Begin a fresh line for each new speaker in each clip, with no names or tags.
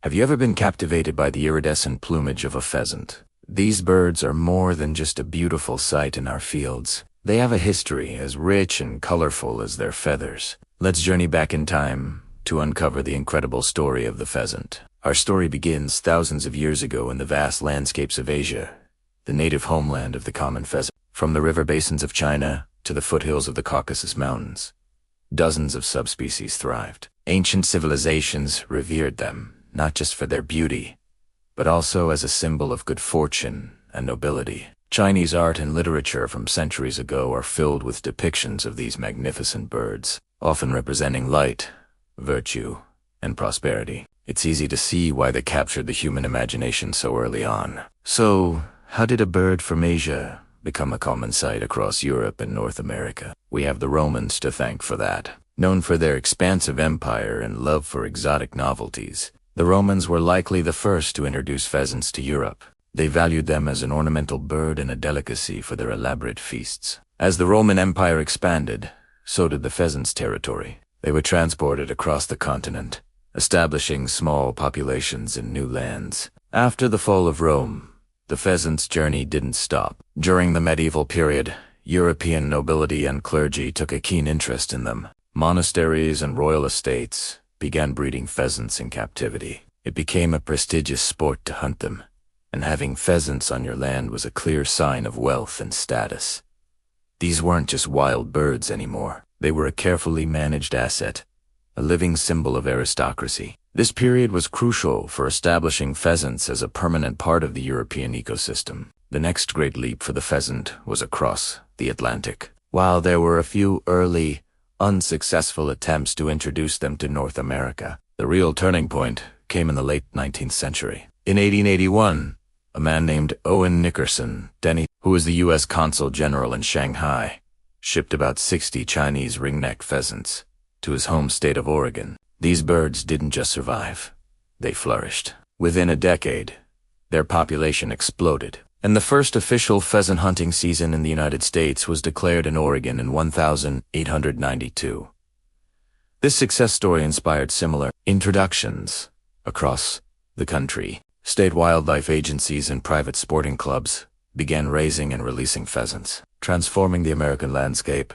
Have you ever been captivated by the iridescent plumage of a pheasant? These birds are more than just a beautiful sight in our fields. They have a history as rich and colorful as their feathers. Let's journey back in time to uncover the incredible story of the pheasant. Our story begins thousands of years ago in the vast landscapes of Asia, the native homeland of the common pheasant. From the river basins of China to the foothills of the Caucasus Mountains, dozens of subspecies thrived. Ancient civilizations revered them, not just for their beauty, but also as a symbol of good fortune and nobility. Chinese art and literature from centuries ago are filled with depictions of these magnificent birds, often representing light, virtue, and prosperity. It's easy to see why they captured the human imagination so early on. So, how did a bird from Asia become a common sight across Europe and North America? We have the Romans to thank for that. Known for their expansive empire and love for exotic novelties, the Romans were likely the first to introduce pheasants to Europe. They valued them as an ornamental bird and a delicacy for their elaborate feasts. As the Roman Empire expanded, so did the pheasants' territory. They were transported across the continent, establishing small populations in new lands. After the fall of Rome, the pheasant's journey didn't stop. During the medieval period, European nobility and clergy took a keen interest in them. Monasteries and royal estates began breeding pheasants in captivity. It became a prestigious sport to hunt them, and having pheasants on your land was a clear sign of wealth and status. These weren't just wild birds anymore. They were a carefully managed asset, a living symbol of aristocracy. This period was crucial for establishing pheasants as a permanent part of the European ecosystem. The next great leap for the pheasant was across the Atlantic. While there were a few early, unsuccessful attempts to introduce them to North America, the real turning point came in the late 19th century. In 1881, a man named Owen Nickerson Denny, who was the U.S. Consul General in Shanghai, shipped about 60 Chinese ring-necked pheasants to his home state of Oregon. These birds didn't just survive, they flourished. Within a decade, their population exploded, and the first official pheasant hunting season in the United States was declared in Oregon in 1892. This success story inspired similar introductions across the country. State wildlife agencies and private sporting clubs began raising and releasing pheasants, transforming the American landscape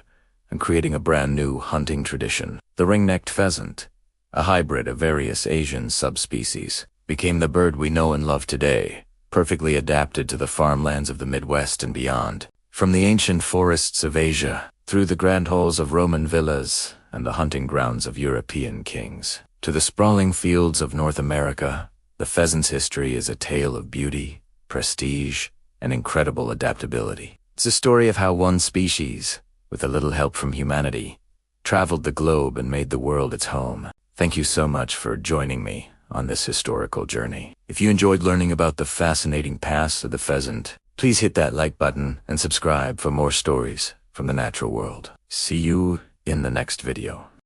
and creating a brand new hunting tradition. The ring-necked pheasant, a hybrid of various Asian subspecies, became the bird we know and love today, perfectly adapted to the farmlands of the Midwest and beyond. From the ancient forests of Asia, through the grand halls of Roman villas and the hunting grounds of European kings, to the sprawling fields of North America, the pheasant's history is a tale of beauty, prestige, and incredible adaptability. It's a story of how one species, with a little help from humanity, traveled the globe and made the world its home. Thank you so much for joining me on this historical journey. If you enjoyed learning about the fascinating past of the pheasant, please hit that like button and subscribe for more stories from the natural world. See you in the next video.